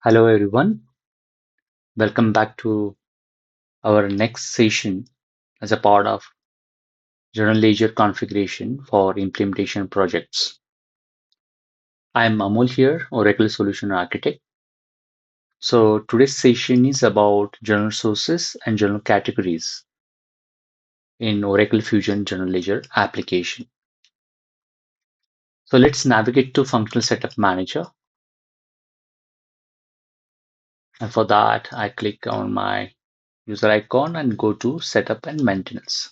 Hello everyone, welcome back to our next session as a part of Journal Ledger configuration for implementation projects. I am Amol here, Oracle Solution Architect. So today's session is about journal sources and journal categories in Oracle Fusion Journal Ledger application. So let's navigate to Functional Setup Manager. And for that, I click on my user icon and go to Setup and Maintenance.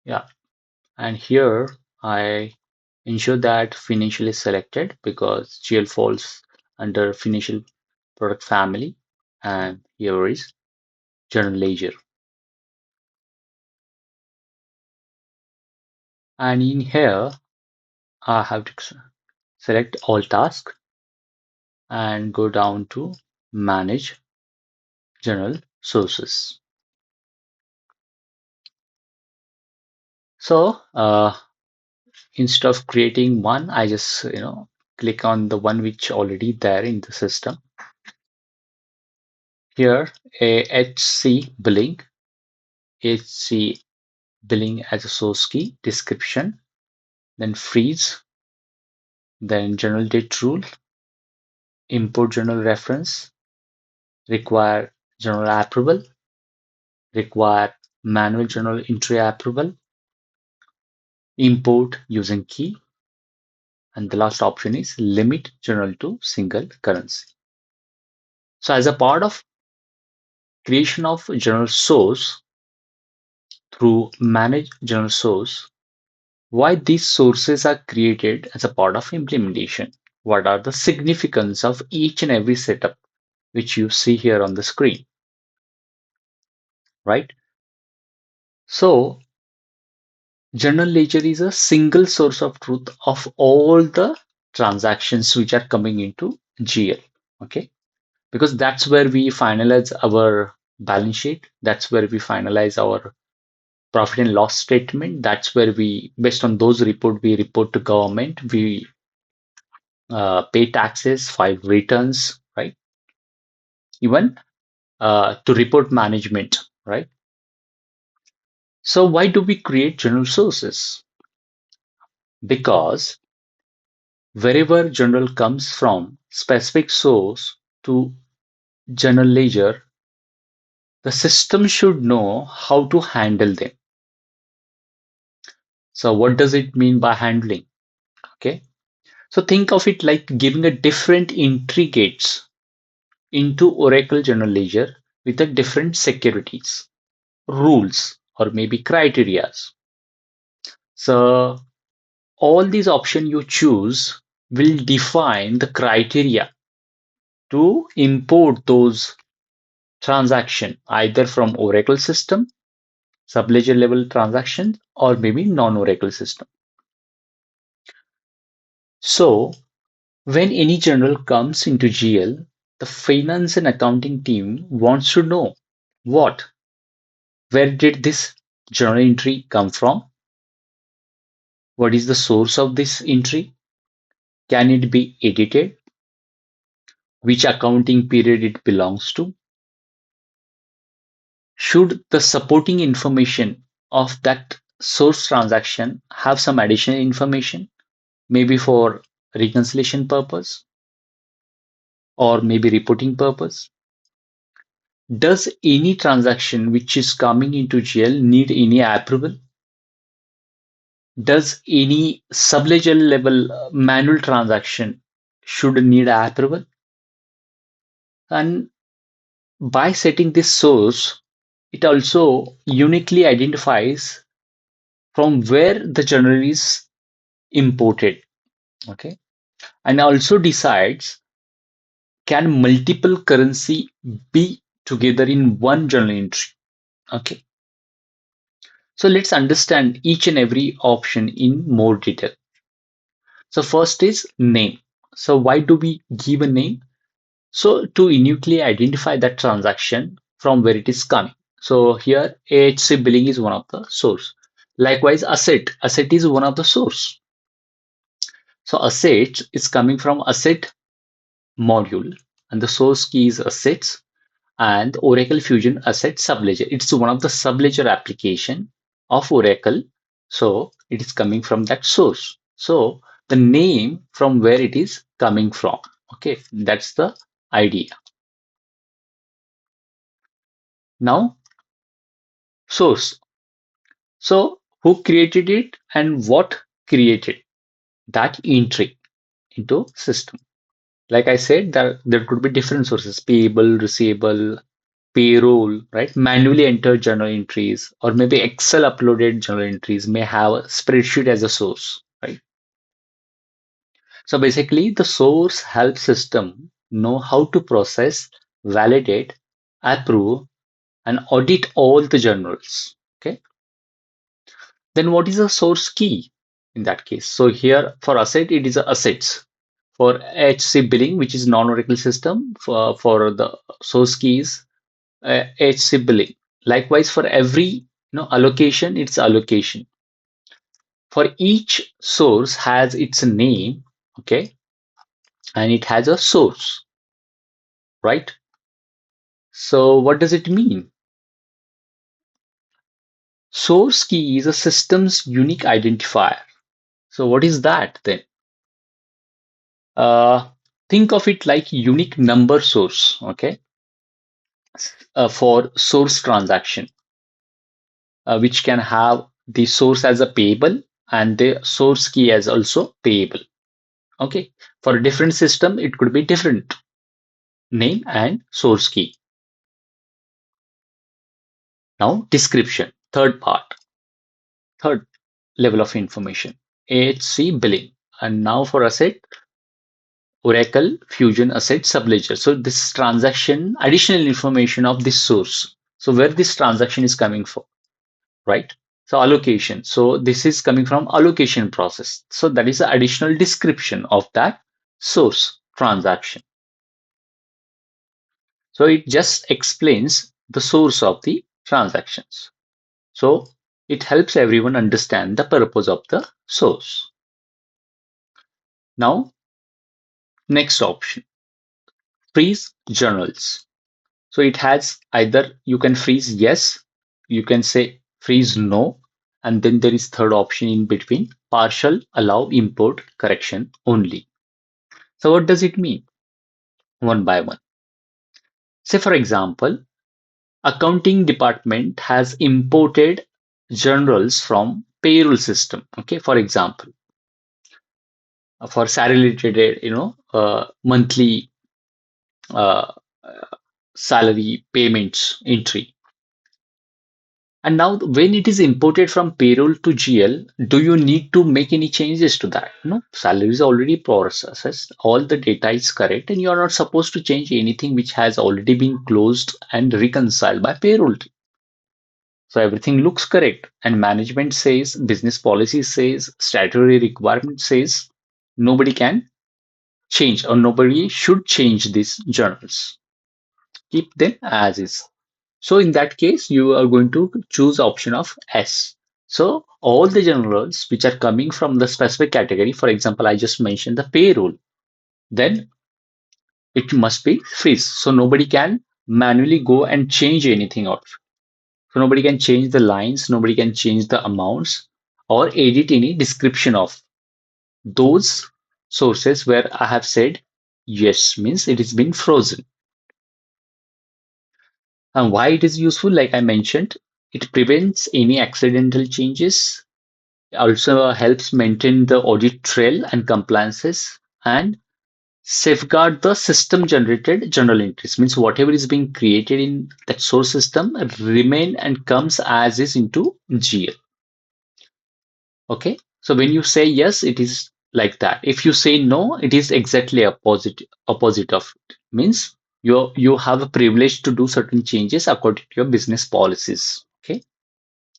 Yeah, and here I ensure that financial is selected because GL falls under financial product family, and here is general ledger. And in here, I have to select all tasks and go down to manage journal sources. So instead of creating one, I just click on the one which already there in the system. Here, a HC billing, HC billing as a source key, description, then freeze, then general date rule, import journal reference, require journal approval, require manual journal entry approval, import using key, and the last option is limit journal to single currency. So as a part of creation of journal source through manage journal source, why these sources are created as a part of implementation? What are the significance of each and every setup which you see here on the screen, right? So General ledger is a single source of truth of all the transactions which are coming into GL. Okay. Because that's where we finalize our balance sheet. That's where we finalize our profit and loss statement. That's where we, based on those report, we report to government. We pay taxes, file returns, right? Even to report management, right? So why do we create general sources? Because wherever journal comes from specific source to general ledger, the system should know how to handle them. So what does it mean by handling? Okay. So think of it like giving a different entry gates into Oracle General Ledger with a different securities, rules, or maybe criterias. So all these options you choose will define the criteria to import those transaction either from Oracle system, Subledger level transaction, or maybe non-Oracle system. So when any journal comes into GL, the finance and accounting team wants to know what, where did this journal entry come from? What is the source of this entry? Can it be edited? Which accounting period it belongs to? Should the supporting information of that source transaction have some additional information? Maybe for reconciliation purpose or maybe reporting purpose. Does any transaction which is coming into GL need any approval? Does any subledger level manual transaction should need approval? And by setting this source, it also uniquely identifies from where the journal is imported. Okay. And also decides, can multiple currency be together in one journal entry? Okay. So let's understand each and every option in more detail. So first is name. So why do we give a name? So to uniquely identify that transaction from where it is coming. So here AHC billing is one of the source. Likewise, asset is one of the source. So asset is coming from asset module, and the source key is assets, and Oracle Fusion Asset Subledger. It's one of the Subledger application of Oracle. So it is coming from that source. So the name from where it is coming from. Okay, that's the idea. Now, source. So who created it and what created that entry into system? Like I said, there could be different sources: payable, receivable, payroll, right? Manually entered journal entries, or maybe Excel uploaded journal entries may have a spreadsheet as a source, right? So basically, the source helps system know how to process, validate, approve, and audit all the journals. Okay. Then what is a source key in that case? So here for asset, it is a assets. For HC billing, which is non-Oracle system, for the source keys HC billing. Likewise, for every allocation, it's allocation. For each source has its name, okay, and it has a source, right? So what does it mean? Source key is a system's unique identifier. So what is that then? Uh, think of it like unique number source, okay, for source transaction, which can have the source as a payable and the source key as also payable. Okay, for a different system, it could be different name and source key. Now, description, third level of information, AHC billing. And now for asset, Oracle Fusion Asset Subledger. So this transaction, additional information of this source. So where this transaction is coming from, right? So allocation. So this is coming from allocation process. So that is the additional description of that source transaction. So it just explains the source of the transactions. So it helps everyone understand the purpose of the source. Now, next option, freeze journals. So it has either you can freeze yes, you can say freeze no, and then there is third option in between, partial allow import correction only. So what does it mean? One by one. Say for example, accounting department has imported journals from payroll system. Okay, for example, for salary related, monthly uh, salary payments entry. And now, when it is imported from payroll to GL, do you need to make any changes to that? No, salary is already processed. All the data is correct, and you are not supposed to change anything which has already been closed and reconciled by payroll. So everything looks correct, and management says, business policy says, statutory requirement says, nobody can change or nobody should change these journals. Keep them as is. So in that case, you are going to choose option of S. So all the journals which are coming from the specific category, for example, I just mentioned the payroll, then it must be freeze. So nobody can manually go and change anything out. So nobody can change the lines, nobody can change the amounts or edit any description of those sources where I have said yes, means it has been frozen. And why it is useful, like I mentioned, it prevents any accidental changes, also helps maintain the audit trail and compliances, and safeguard the system generated journal entries, means whatever is being created in that source system remain and comes as is into GL. Okay, so when you say yes, it is like that. If you say no, it is exactly opposite of it. Means you have a privilege to do certain changes according to your business policies. Okay,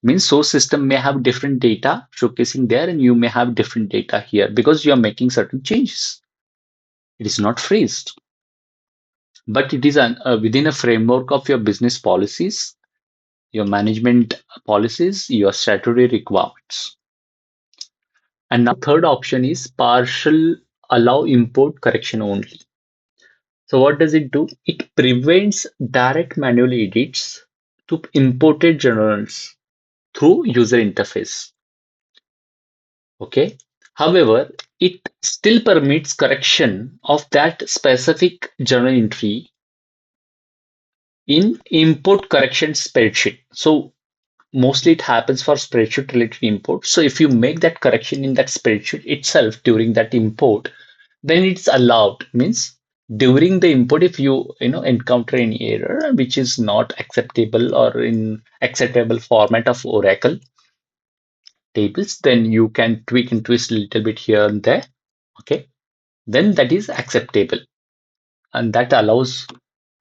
means source system may have different data showcasing there, and you may have different data here because you are making certain changes. It is not phrased, but it is within a framework of your business policies. your management policies, your statutory requirements. And now third option is partial allow import correction only. So what does it do? It prevents direct manual edits to imported journals through user interface. Okay. However, it still permits correction of that specific journal entry in import correction spreadsheet. So mostly it happens for spreadsheet related import. So if you make that correction in that spreadsheet itself during that import, then it's allowed. Means during the import, if you encounter any error which is not acceptable or in acceptable format of Oracle tables, then you can tweak and twist a little bit here and there. Okay, then that is acceptable, and that allows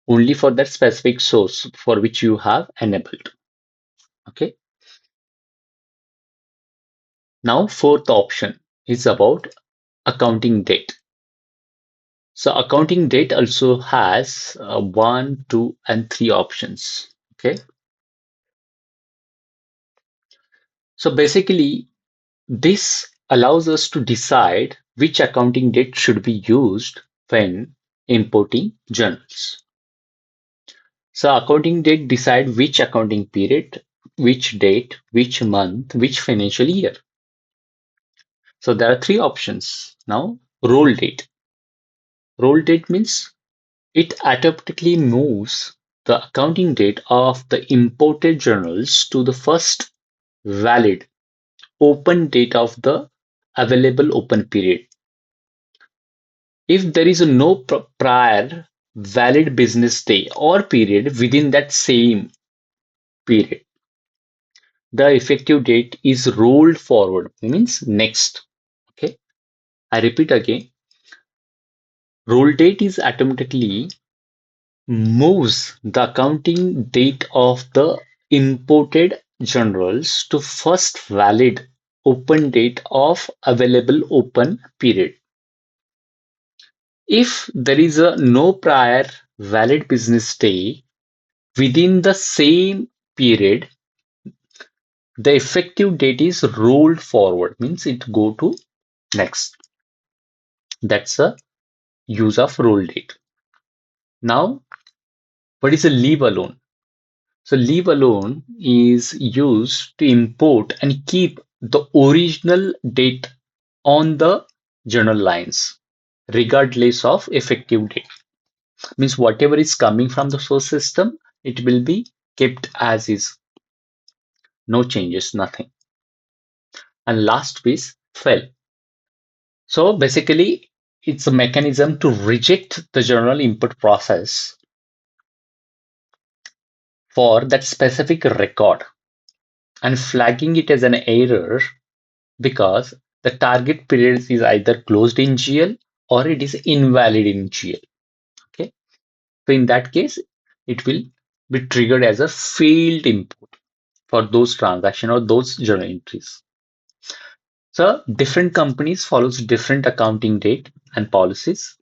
only for that specific source for which you have enabled. Okay. Now, fourth option is about accounting date. So accounting date also has one, two, and three options. Okay. So basically, this allows us to decide which accounting date should be used when importing journals. So accounting date decide which accounting period, which date, which month, which financial year. So there are three options. Now, roll date. Roll date means it automatically moves the accounting date of the imported journals to the first valid open date of the available open period. If there is no prior valid business day or period within that same period, the effective date is rolled forward, means next. Okay, I repeat again, roll date is automatically moves the accounting date of the imported journals to first valid open date of available open period. If there is no prior valid business day within the same period, the effective date is rolled forward, means it go to next. That's a use of roll date. Now, what is a leave alone? So leave alone is used to import and keep the original date on the journal lines, regardless of effective date. Means whatever is coming from the source system, it will be kept as is. No changes, nothing. And last piece, fail. So basically, it's a mechanism to reject the journal input process for that specific record and flagging it as an error because the target period is either closed in GL or it is invalid in GL. Okay. So in that case, it will be triggered as a failed import for those transactions or those journal entries. So different companies follows different accounting date and policies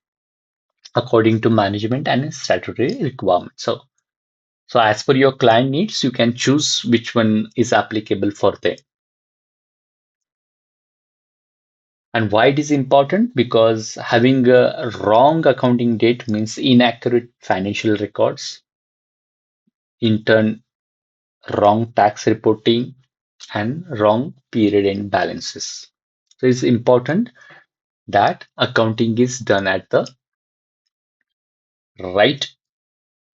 according to management and statutory requirements. So as per your client needs, you can choose which one is applicable for them. And why it is important? Because having a wrong accounting date means inaccurate financial records, in turn, wrong tax reporting, and wrong period end balances. So it's important that accounting is done at the right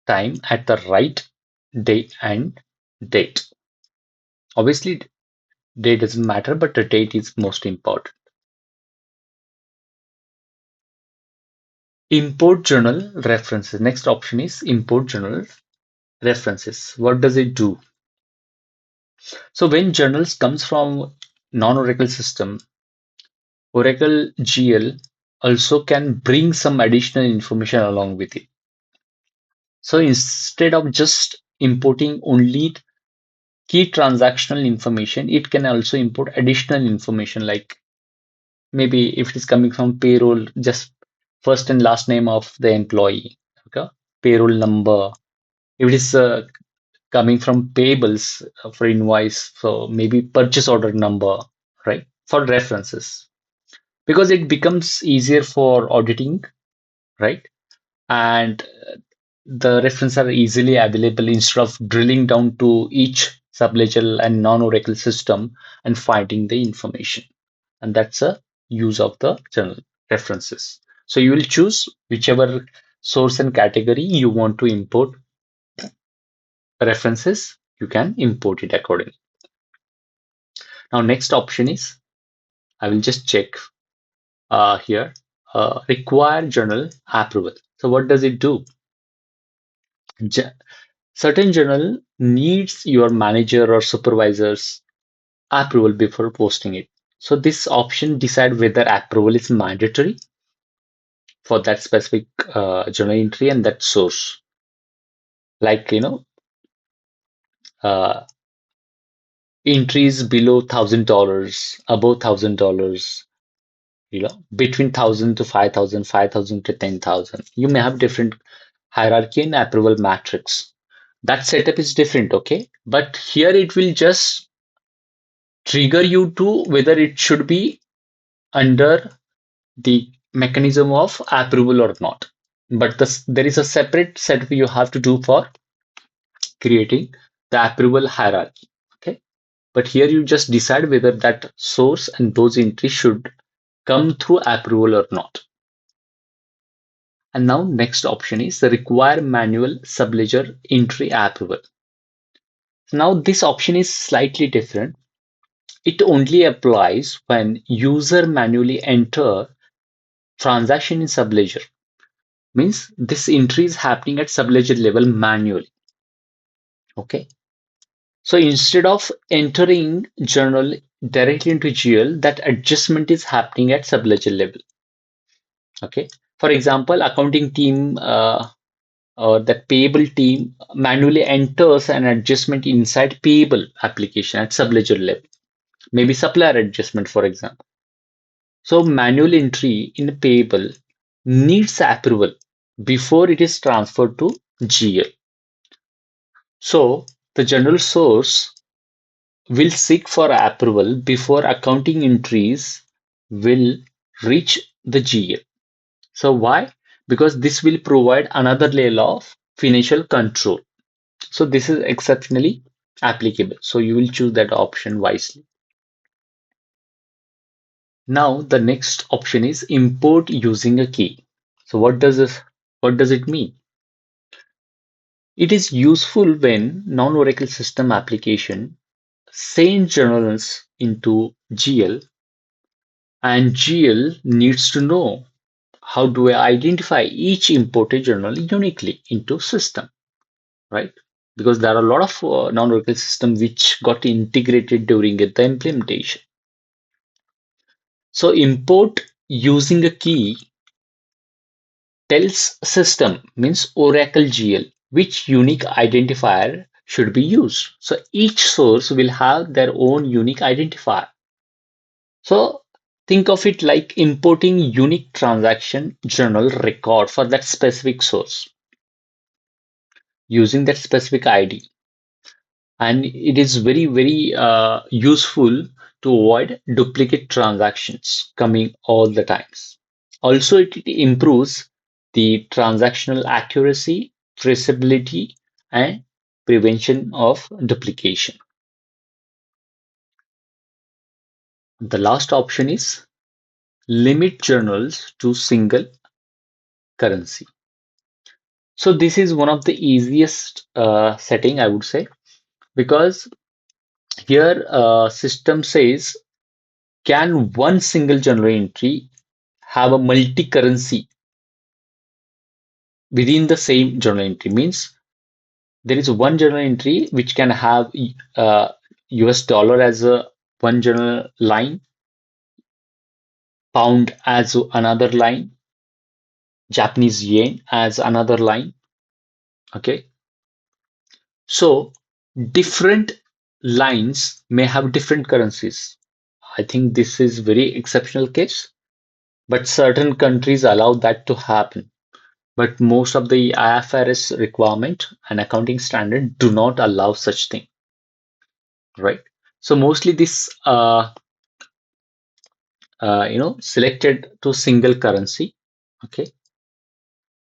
time, at the right day and date. Obviously, day doesn't matter, but the date is most important. Import journal references. Next option is import journal references. What does it do? So when journals comes from non-Oracle system, Oracle GL also can bring some additional information along with it. So instead of just importing only key transactional information, it can also import additional information like maybe if it is coming from payroll, just first and last name of the employee, okay, payroll number. If it is coming from payables for invoice, so maybe purchase order number, right? For references, because it becomes easier for auditing, right? And the references are easily available instead of drilling down to each subledger and non-Oracle system and finding the information. And that's a use of the journal references. So you will choose whichever source and category you want to import references, you can import it accordingly. Now, next option is, I will just check here, require journal approval. So what does it do? Certain journal needs your manager or supervisor's approval before posting it. So this option decide whether approval is mandatory for that specific journal entry and that source. Like, uh, entries below $1,000, above $1,000, between 1,000 to 5,000, 5,000 to 10,000. You may have different hierarchy and approval matrix. That setup is different, okay? But here it will just trigger you to whether it should be under the mechanism of approval or not. But there is a separate setup you have to do for creating the approval hierarchy. Okay. But here you just decide whether that source and those entries should come through approval or not. And now next option is the require manual subledger entry approval. Now this option is slightly different. It only applies when user manually enter transaction in Subledger. Means this entry is happening at Subledger level manually. Okay. So instead of entering journal directly into GL, that adjustment is happening at Subledger level. Okay. For example, accounting team or that payable team manually enters an adjustment inside payable application at Subledger level. Maybe supplier adjustment, for example. So manual entry in payable needs approval before it is transferred to GL. So the general source will seek for approval before accounting entries will reach the GL. So why? Because this will provide another layer of financial control. So this is exceptionally applicable. So you will choose that option wisely. Now the next option is import using a key. So what does it mean? It is useful when non-Oracle system application send journals into GL and GL needs to know how do I identify each imported journal uniquely into system, right? Because there are a lot of non-Oracle system which got integrated during the implementation. So import using a key tells system means Oracle GL which unique identifier should be used. So each source will have their own unique identifier. So think of it like importing unique transaction journal record for that specific source using that specific ID. And it is very, very useful to avoid duplicate transactions coming all the times. Also, it improves the transactional accuracy, traceability, and prevention of duplication. The last option is limit journals to single currency. So this is one of the easiest setting, I would say, because here system says, can one single journal entry have a multi-currency within the same journal entry? Means there is one journal entry which can have US dollar as a one journal line, pound as another line, Japanese yen as another line. Okay. So different lines may have different currencies. I think this is very exceptional case, but certain countries allow that to happen. but most of the IFRS requirement and accounting standard do not allow such thing, right? So mostly this selected to single currency, okay?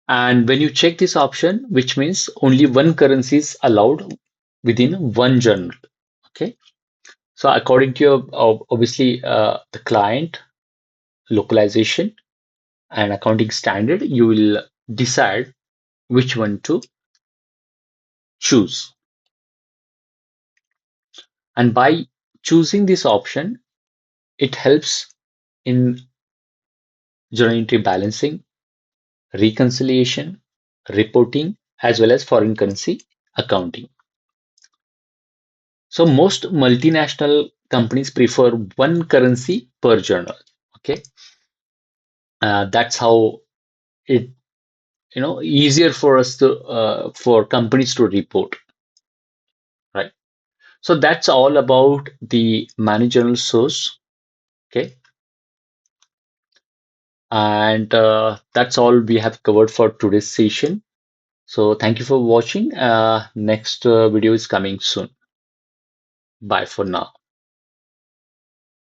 And when you check this option, which means only one currency is allowed within one journal, okay? So according to your obviously the client localization and accounting standard, you will decide which one to choose. And by choosing this option, it helps in journal entry balancing, reconciliation, reporting, as well as foreign currency accounting. So most multinational companies prefer one currency per journal. Okay, that's how it easier for us to for companies to report, right? So that's all about the manage journal source. Okay, and that's all we have covered for today's session. So thank you for watching. Next video is coming soon. Bye for now.